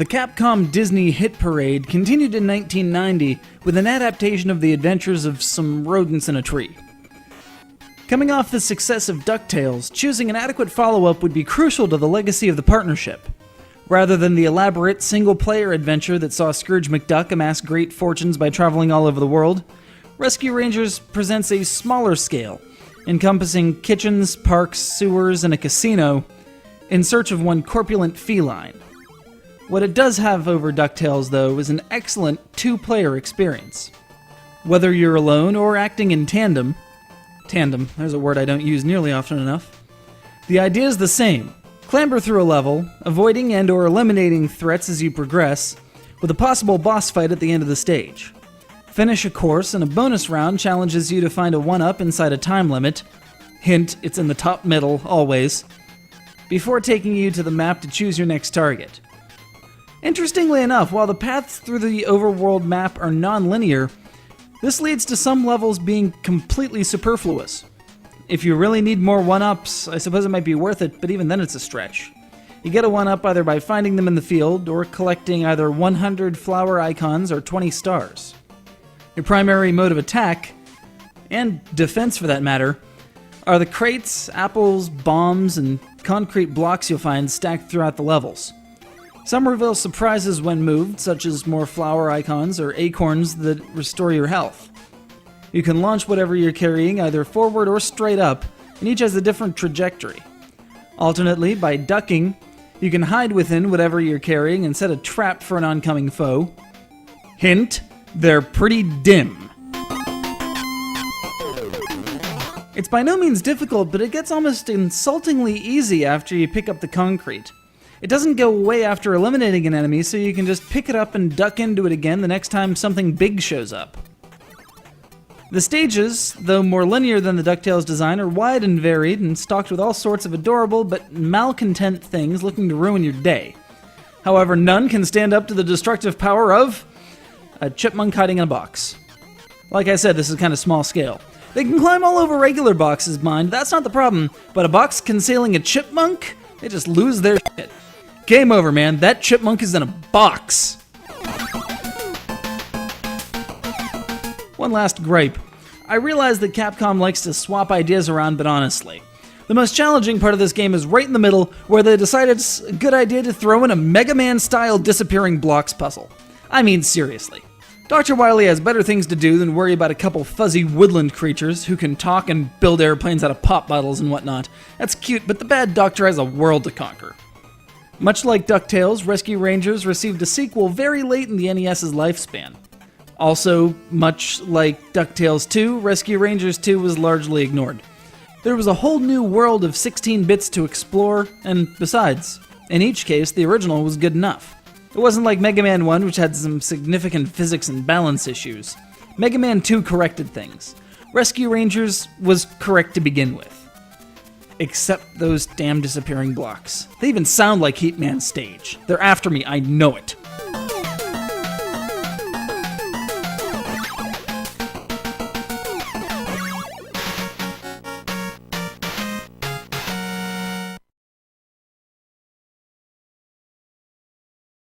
The Capcom Disney hit parade continued in 1990 with an adaptation of the adventures of some rodents in a tree. Coming off the success of DuckTales, choosing an adequate follow-up would be crucial to the legacy of the partnership. Rather than the elaborate single-player adventure that saw Scrooge McDuck amass great fortunes by traveling all over the world, Rescue Rangers presents a smaller scale, encompassing kitchens, parks, sewers, and a casino, in search of one corpulent feline. What it does have over DuckTales, though, is an excellent two-player experience. Whether you're alone or acting in tandem, there's a word I don't use nearly often enough, the idea is the same. Clamber through a level, avoiding and or eliminating threats as you progress, with a possible boss fight at the end of the stage. Finish a course, and a bonus round challenges you to find a 1-up inside a time limit. Hint, it's in the top middle, always. Before taking you to the map to choose your next target. Interestingly enough, while the paths through the overworld map are non-linear, this leads to some levels being completely superfluous. If you really need more 1-ups, I suppose it might be worth it, but even then it's a stretch. You get a 1-up either by finding them in the field, or collecting either 100 flower icons or 20 stars. Your primary mode of attack, and defense for that matter, are the crates, apples, bombs, and concrete blocks you'll find stacked throughout the levels. Some reveal surprises when moved, such as more flower icons or acorns that restore your health. You can launch whatever you're carrying either forward or straight up, and each has a different trajectory. Alternately, by ducking, you can hide within whatever you're carrying and set a trap for an oncoming foe. Hint, they're pretty dim. It's by no means difficult, but it gets almost insultingly easy after you pick up the concrete. It doesn't go away after eliminating an enemy, so you can just pick it up and duck into it again the next time something big shows up. The stages, though more linear than the DuckTales design, are wide and varied and stocked with all sorts of adorable but malcontent things looking to ruin your day. However, none can stand up to the destructive power of a chipmunk hiding in a box. Like I said, this is kind of small scale. They can climb all over regular boxes, mind, that's not the problem, but a box concealing a chipmunk? They just lose their shit. Game over, man. That chipmunk is in a box. One last gripe. I realize that Capcom likes to swap ideas around, but honestly, the most challenging part of this game is right in the middle, where they decided it's a good idea to throw in a Mega Man-style disappearing blocks puzzle. I mean, seriously. Dr. Wily has better things to do than worry about a couple fuzzy woodland creatures who can talk and build airplanes out of pop bottles and whatnot. That's cute, but the bad doctor has a world to conquer. Much like DuckTales, Rescue Rangers received a sequel very late in the NES's lifespan. Also, much like DuckTales 2, Rescue Rangers 2 was largely ignored. There was a whole new world of 16 bits to explore, and besides, in each case, the original was good enough. It wasn't like Mega Man 1, which had some significant physics and balance issues. Mega Man 2 corrected things. Rescue Rangers was correct to begin with. Except those damn disappearing blocks. They even sound like Heat Man's stage. They're after me, I know it.